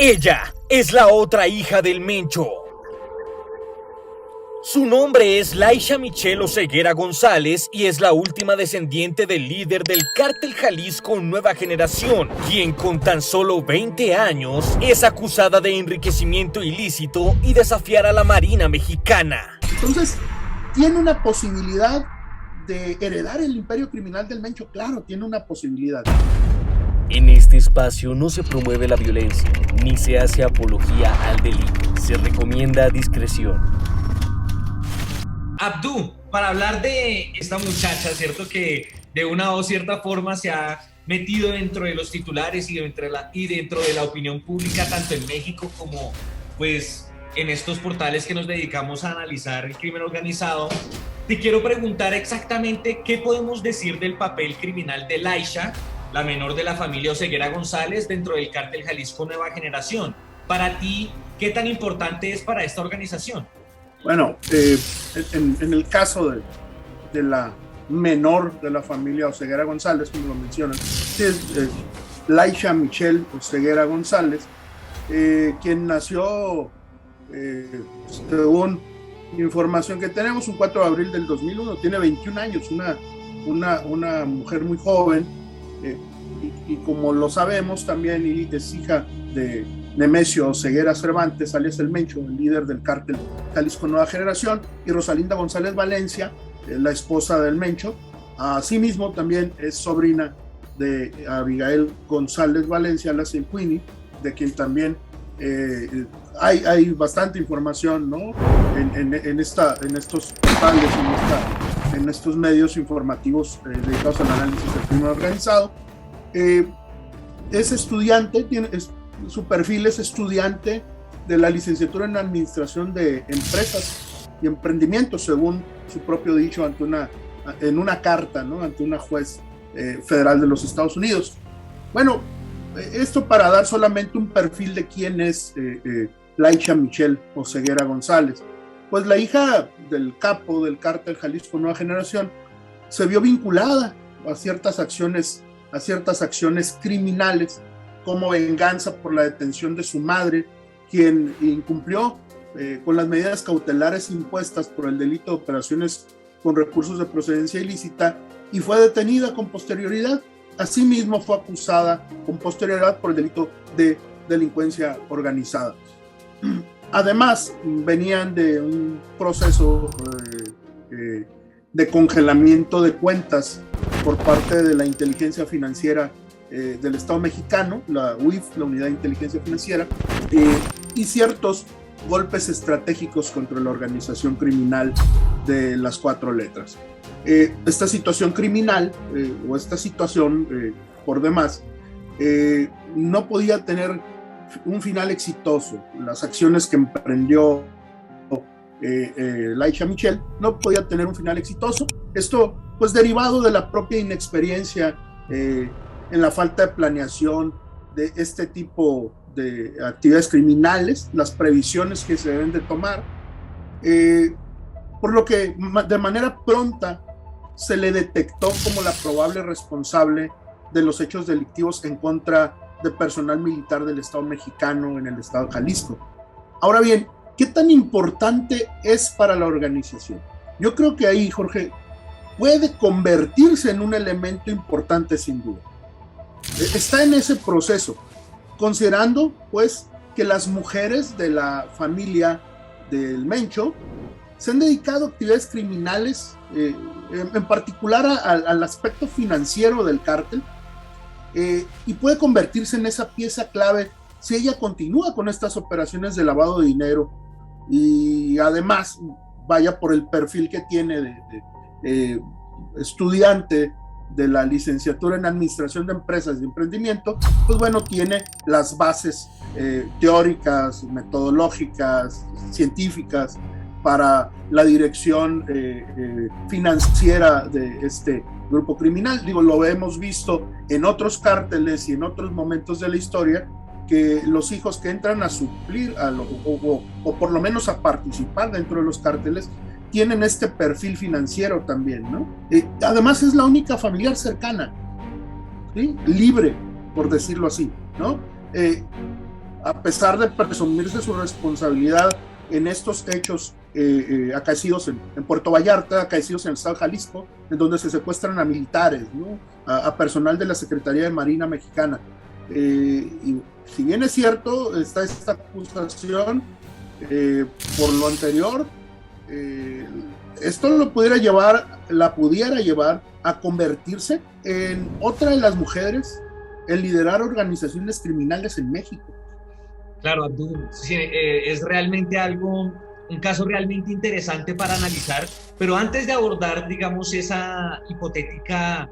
Ella es la otra hija del Mencho. Su nombre es Laisha Michelle Oseguera González y es la última descendiente del líder del Cártel Jalisco Nueva Generación, quien con tan solo 20 años es acusada de enriquecimiento ilícito y desafiar a la Marina mexicana. Entonces, ¿tiene una posibilidad de heredar el imperio criminal del Mencho? Claro, tiene una posibilidad. En este espacio no se promueve la violencia, ni se hace apología al delito. Se recomienda discreción. Abdú, para hablar de esta muchacha, ¿cierto? Que de una o cierta forma se ha metido dentro de los titulares y dentro de la opinión pública, tanto en México como pues en estos portales que nos dedicamos a analizar el crimen organizado. Te quiero preguntar exactamente qué podemos decir del papel criminal de Laisha, la menor de la familia Oseguera González, dentro del Cártel Jalisco Nueva Generación. Para ti, ¿qué tan importante es para esta organización? Bueno, en el caso de la menor de la familia Oseguera González, como lo mencionan, es Laisha Michelle Oseguera González, quien nació, según información que tenemos, un 4 de abril del 2001, tiene 21 años, una mujer muy joven, y como lo sabemos también es hija de Nemesio Oseguera Cervantes, alias El Mencho, el líder del Cártel Jalisco Nueva Generación, y Rosalinda González Valencia, la esposa del Mencho. Asimismo, también es sobrina de Abigail González Valencia, alias El Queenie, de quien también hay bastante información, ¿no? en estos portales, en estos medios informativos dedicados al análisis del crimen organizado. Es estudiante, su perfil es estudiante de la licenciatura en Administración de Empresas y Emprendimientos, según su propio dicho en una carta, ¿no? Ante una juez federal de los Estados Unidos. Bueno, esto para dar solamente un perfil de quién es Laisha Michelle Oseguera González. Pues la hija del capo del Cártel Jalisco Nueva Generación se vio vinculada a ciertas acciones criminales como venganza por la detención de su madre, quien incumplió con las medidas cautelares impuestas por el delito de operaciones con recursos de procedencia ilícita y fue detenida con posterioridad. Asimismo fue acusada con posterioridad por el delito de delincuencia organizada. Además, venían de un proceso de congelamiento de cuentas por parte de la inteligencia financiera del Estado mexicano, la UIF, la Unidad de Inteligencia Financiera, y ciertos golpes estratégicos contra la organización criminal de las 4 letras. Esta situación criminal, o esta situación por demás, no podía tener un final exitoso. Las acciones que emprendió Laisha Michelle no podía tener un final exitoso. Esto pues derivado de la propia inexperiencia en la falta de planeación de este tipo de actividades criminales, las previsiones que se deben de tomar, por lo que de manera pronta se le detectó como la probable responsable de los hechos delictivos en contra de personal militar del Estado mexicano en el Estado de Jalisco. Ahora bien, ¿qué tan importante es para la organización? Yo creo que ahí, Jorge, puede convertirse en un elemento importante sin duda. Está en ese proceso, considerando pues que las mujeres de la familia del Mencho se han dedicado a actividades criminales, en particular al aspecto financiero del cártel, y puede convertirse en esa pieza clave si ella continúa con estas operaciones de lavado de dinero y además vaya por el perfil que tiene de estudiante de la licenciatura en Administración de Empresas y Emprendimiento, pues bueno, tiene las bases teóricas, metodológicas, científicas para la dirección financiera de este grupo criminal. Digo, lo hemos visto en otros cárteles y en otros momentos de la historia, que los hijos que entran a suplir o por lo menos a participar dentro de los cárteles tienen este perfil financiero también, ¿no? Además es la única familiar cercana, ¿sí? Libre, por decirlo así, ¿no? a pesar de presumirse su responsabilidad en estos hechos acaecidos en Puerto Vallarta, acaecidos en el estado de Jalisco, en donde se secuestran a militares, ¿no? a personal de la Secretaría de Marina mexicana. Y si bien es cierto, está esta acusación por lo anterior, esto la pudiera llevar a convertirse en otra de las mujeres en liderar organizaciones criminales en México. Claro, Abdul, sí, es realmente un caso realmente interesante para analizar, pero antes de abordar, digamos, esa hipotética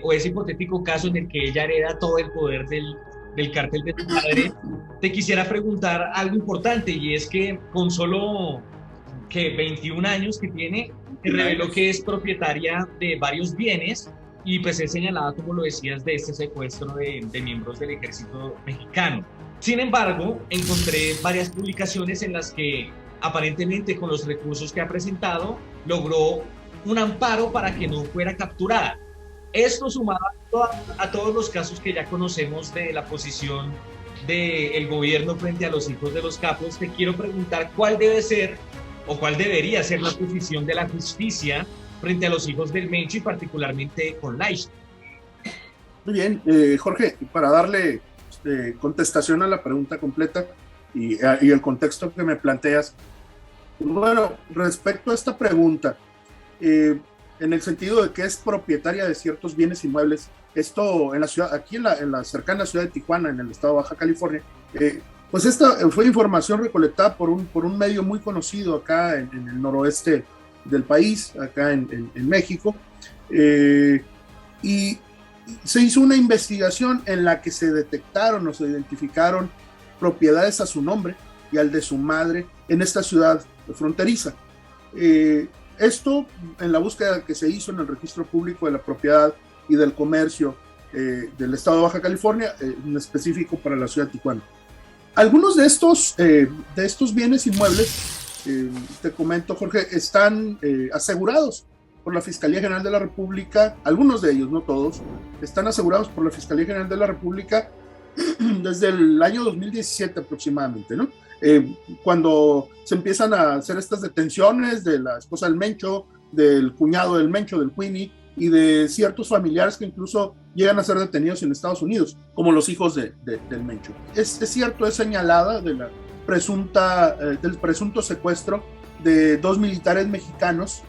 o ese hipotético caso en el que ella hereda todo el poder del cártel de su padre, te quisiera preguntar algo importante, y es que con solo 21 años que tiene, se reveló que es propietaria de varios bienes y pues es señalada, como lo decías, de este secuestro de miembros del ejército mexicano. Sin embargo, encontré varias publicaciones en las que aparentemente con los recursos que ha presentado logró un amparo para que no fuera capturada. Esto sumado a todos los casos que ya conocemos de la posición del gobierno frente a los hijos de los capos, te quiero preguntar cuál debe ser o cuál debería ser la posición de la justicia frente a los hijos del Mencho y particularmente con Laisha. Muy bien, Jorge, para darle contestación a la pregunta completa y el contexto que me planteas. Bueno, respecto a esta pregunta, en el sentido de que es propietaria de ciertos bienes inmuebles, esto en la ciudad, aquí en la cercana ciudad de Tijuana, en el estado de Baja California, pues esta fue información recolectada por un medio muy conocido acá en el noroeste del país, acá en México, y se hizo una investigación en la que se detectaron o se identificaron propiedades a su nombre y al de su madre en esta ciudad fronteriza. Esto en la búsqueda que se hizo en el registro público de la propiedad y del comercio del estado de Baja California, en específico para la ciudad de Tijuana. Algunos de estos bienes inmuebles, te comento, Jorge, están asegurados por la Fiscalía General de la República. Algunos de ellos, no todos, están asegurados por la Fiscalía General de la República desde el año 2017 aproximadamente, ¿no? Cuando se empiezan a hacer estas detenciones de la esposa del Mencho, del cuñado del Mencho, del Queenie, y de ciertos familiares que incluso llegan a ser detenidos en Estados Unidos, como los hijos del Mencho. Es cierto, es señalada del presunto secuestro de 2 militares mexicanos,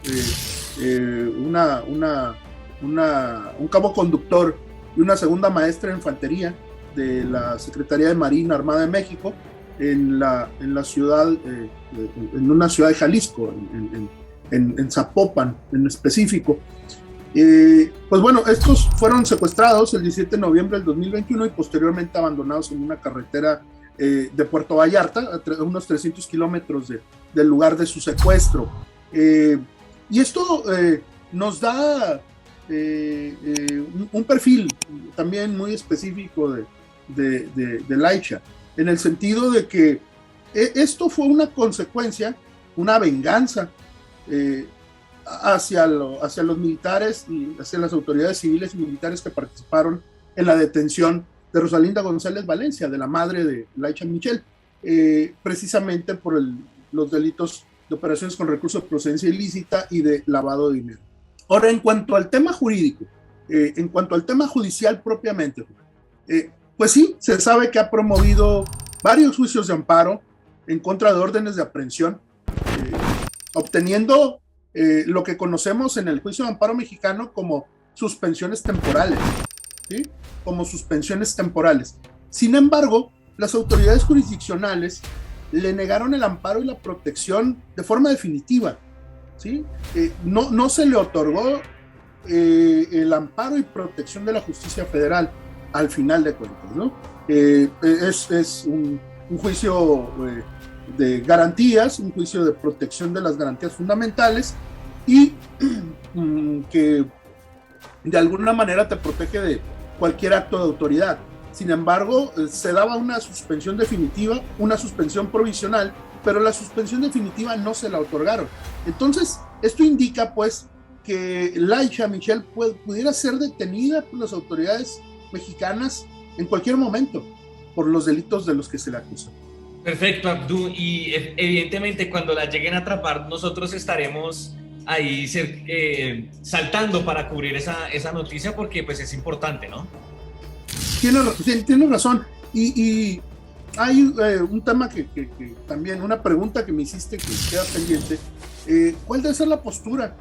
un cabo conductor y una segunda maestra de infantería de la Secretaría de Marina Armada de México en la ciudad, en una ciudad de Jalisco, en Zapopan en específico. Pues bueno, estos fueron secuestrados el 17 de noviembre del 2021 y posteriormente abandonados en una carretera de Puerto Vallarta, a unos 300 kilómetros del lugar de su secuestro. Y esto nos da un perfil también muy específico de Laisha, en el sentido de que esto fue una consecuencia, una venganza hacia los militares y hacia las autoridades civiles y militares que participaron en la detención de Rosalinda González Valencia, de la madre de Laisha Michel, precisamente por los delitos de operaciones con recursos de procedencia ilícita y de lavado de dinero. Ahora, en cuanto al tema jurídico, en cuanto al tema judicial propiamente, pues sí, se sabe que ha promovido varios juicios de amparo en contra de órdenes de aprehensión, obteniendo lo que conocemos en el juicio de amparo mexicano como suspensiones temporales, ¿sí? Como suspensiones temporales. Sin embargo, las autoridades jurisdiccionales le negaron el amparo y la protección de forma definitiva, ¿sí? No se le otorgó el amparo y protección de la justicia federal al final de cuentas, ¿no? Es un juicio de garantías, un juicio de protección de las garantías fundamentales y que de alguna manera te protege de cualquier acto de autoridad. Sin embargo, se daba una suspensión definitiva, una suspensión provisional, pero la suspensión definitiva no se la otorgaron. Entonces, esto indica pues que Laisha Michel pudiera ser detenida por las autoridades mexicanas en cualquier momento, por los delitos de los que se le acusa. Perfecto, Abdú, y evidentemente cuando la lleguen a atrapar nosotros estaremos ahí saltando para cubrir esa noticia porque pues es importante, ¿no? Tienes razón, y hay un tema que también, una pregunta que me hiciste que queda pendiente, ¿cuál debe ser la postura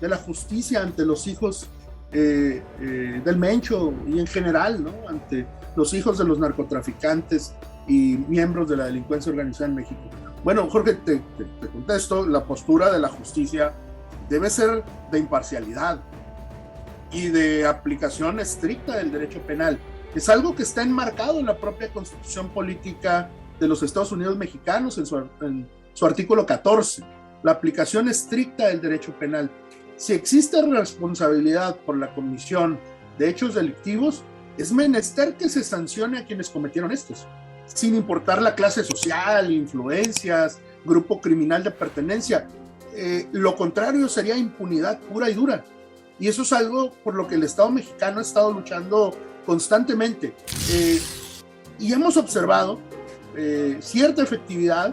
de la justicia ante los hijos del Mencho y en general, ¿no? Ante los hijos de los narcotraficantes y miembros de la delincuencia organizada en México? Bueno, Jorge, te contesto, la postura de la justicia debe ser de imparcialidad y de aplicación estricta del derecho penal. Es algo que está enmarcado en la propia Constitución Política de los Estados Unidos Mexicanos, en su artículo 14, la aplicación estricta del derecho penal. Si existe responsabilidad por la comisión de hechos delictivos, es menester que se sancione a quienes cometieron estos, sin importar la clase social, influencias, grupo criminal de pertenencia. Lo contrario sería impunidad pura y dura. Y eso es algo por lo que el Estado mexicano ha estado luchando constantemente. Y hemos observado cierta efectividad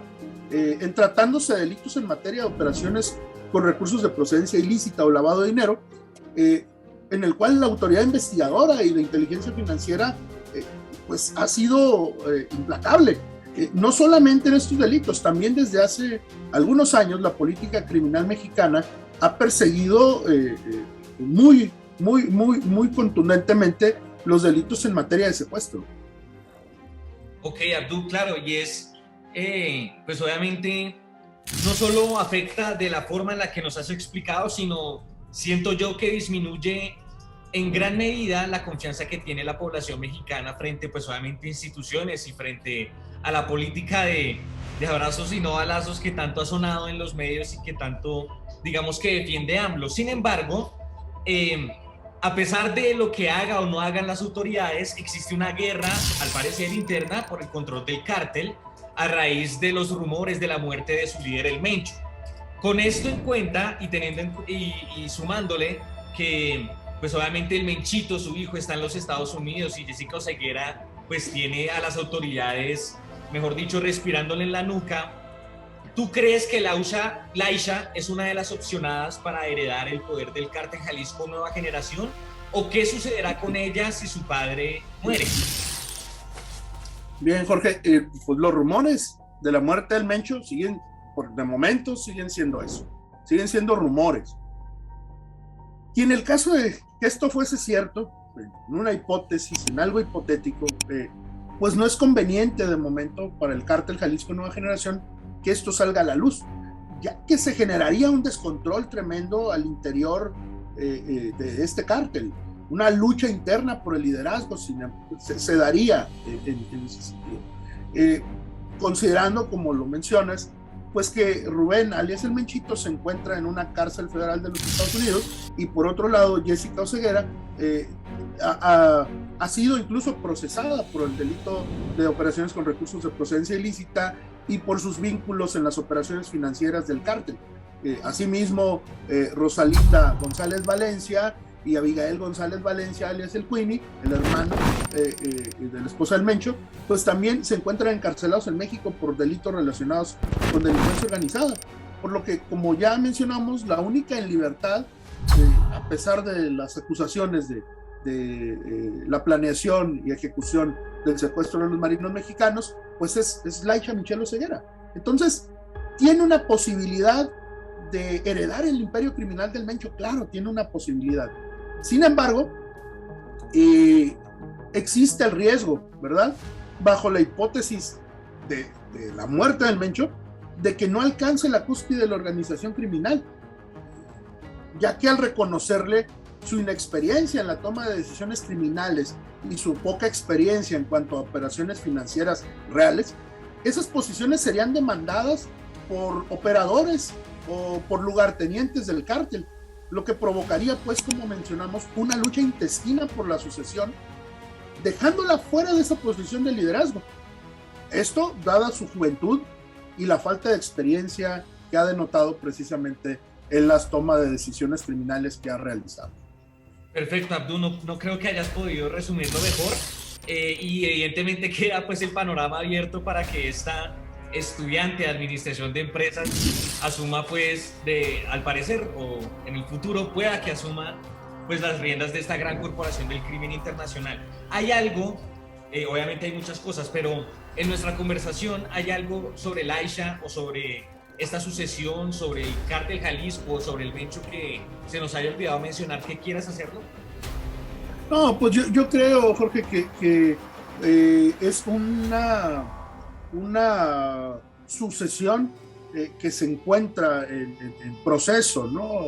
en tratándose de delitos en materia de operaciones con recursos de procedencia ilícita o lavado de dinero, en el cual la autoridad investigadora y de inteligencia financiera pues ha sido implacable. No solamente en estos delitos, también desde hace algunos años la política criminal mexicana ha perseguido muy contundentemente los delitos en materia de secuestro. Ok, Abdú, claro, y es, pues obviamente, no solo afecta de la forma en la que nos has explicado, sino siento yo que disminuye en gran medida la confianza que tiene la población mexicana frente, pues obviamente, a instituciones y frente a la política de abrazos y no balazos que tanto ha sonado en los medios y que tanto, digamos, que defiende AMLO. Sin embargo, a pesar de lo que haga o no hagan las autoridades, existe una guerra, al parecer interna, por el control del cártel, a raíz de los rumores de la muerte de su líder, el Mencho. Con esto en cuenta y sumándole que, pues obviamente el Menchito, su hijo, está en los Estados Unidos y Jessica Oseguera, pues tiene a las autoridades, mejor dicho, respirándole en la nuca. ¿Tú crees que Laisha es una de las opcionadas para heredar el poder del Cártel Jalisco Nueva Generación? ¿O qué sucederá con ella si su padre muere? Bien, Jorge, pues los rumores de la muerte del Mencho de momento siguen siendo eso, siguen siendo rumores. Y en el caso de que esto fuese cierto, en una hipótesis, en algo hipotético, pues no es conveniente de momento para el Cártel Jalisco Nueva Generación que esto salga a la luz, ya que se generaría un descontrol tremendo al interior de este cártel. Una lucha interna por el liderazgo se daría en ese sentido. Considerando, como lo mencionas, pues que Rubén, alias el Menchito, se encuentra en una cárcel federal de los Estados Unidos, y por otro lado, Jessica Oseguera ha sido incluso procesada por el delito de operaciones con recursos de procedencia ilícita y por sus vínculos en las operaciones financieras del cártel. Asimismo, Rosalinda González Valencia y Abigail González Valencia, alias el Queenie, el hermano de la esposa del Mencho, pues también se encuentran encarcelados en México por delitos relacionados con delincuencia organizada. Por lo que, como ya mencionamos, la única en libertad, a pesar de las acusaciones de la planeación y ejecución del secuestro de los marinos mexicanos, pues es Laisha Michelle Oseguera. Entonces, ¿tiene una posibilidad de heredar el imperio criminal del Mencho? Claro, tiene una posibilidad. Sin embargo, existe el riesgo, ¿verdad? Bajo la hipótesis de la muerte del Mencho, de que no alcance la cúspide de la organización criminal, ya que al reconocerle su inexperiencia en la toma de decisiones criminales y su poca experiencia en cuanto a operaciones financieras reales, esas posiciones serían demandadas por operadores o por lugartenientes del cártel, lo que provocaría, pues, como mencionamos, una lucha intestina por la sucesión, dejándola fuera de esa posición de liderazgo. Esto, dada su juventud y la falta de experiencia que ha denotado precisamente en las tomas de decisiones criminales que ha realizado. Perfecto, Abdú, no creo que hayas podido resumirlo mejor. y evidentemente queda pues el panorama abierto para que esta estudiante de administración de empresas asuma pues al parecer o en el futuro pueda que asuma pues las riendas de esta gran corporación del crimen internacional. Hay algo, obviamente hay muchas cosas, pero en nuestra conversación hay algo sobre Laisha o sobre esta sucesión, sobre el Cártel Jalisco o sobre el Mencho que se nos haya olvidado mencionar. ¿Qué quieras hacerlo? No, pues yo creo, Jorge, que es una sucesión que se encuentra en proceso, ¿no?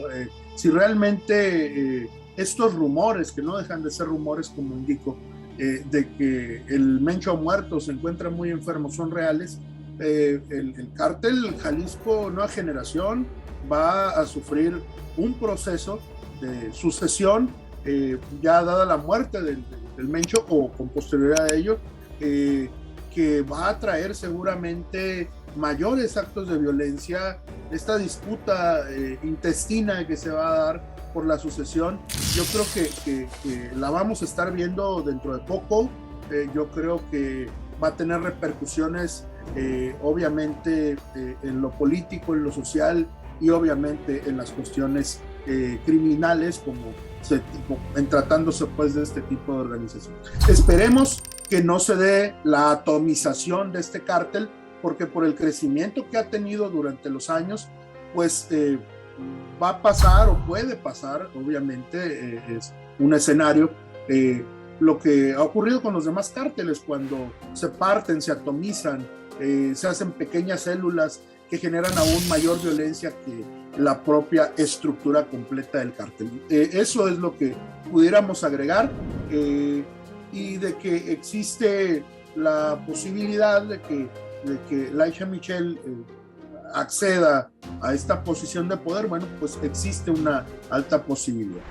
Si realmente estos rumores, que no dejan de ser rumores, como indico, de que el Mencho ha muerto, se encuentra muy enfermo, son reales, el Cártel Jalisco Nueva Generación va a sufrir un proceso de sucesión, ya dada la muerte del Mencho o con posterioridad a ello, que va a traer seguramente mayores actos de violencia. Esta disputa intestina que se va a dar por la sucesión, yo creo que la vamos a estar viendo dentro de poco. Yo creo que va a tener repercusiones obviamente en lo político, en lo social y obviamente en las cuestiones criminales, en tratándose pues de este tipo de organización. Esperemos que no se dé la atomización de este cártel, porque por el crecimiento que ha tenido durante los años, pues va a pasar o puede pasar, obviamente es un escenario, lo que ha ocurrido con los demás cárteles cuando se parten, se atomizan, se hacen pequeñas células que generan aún mayor violencia que la propia estructura completa del cártel. Eso es lo que pudiéramos agregar, y de que existe la posibilidad de que Laisha Michel acceda a esta posición de poder. Bueno, pues existe una alta posibilidad.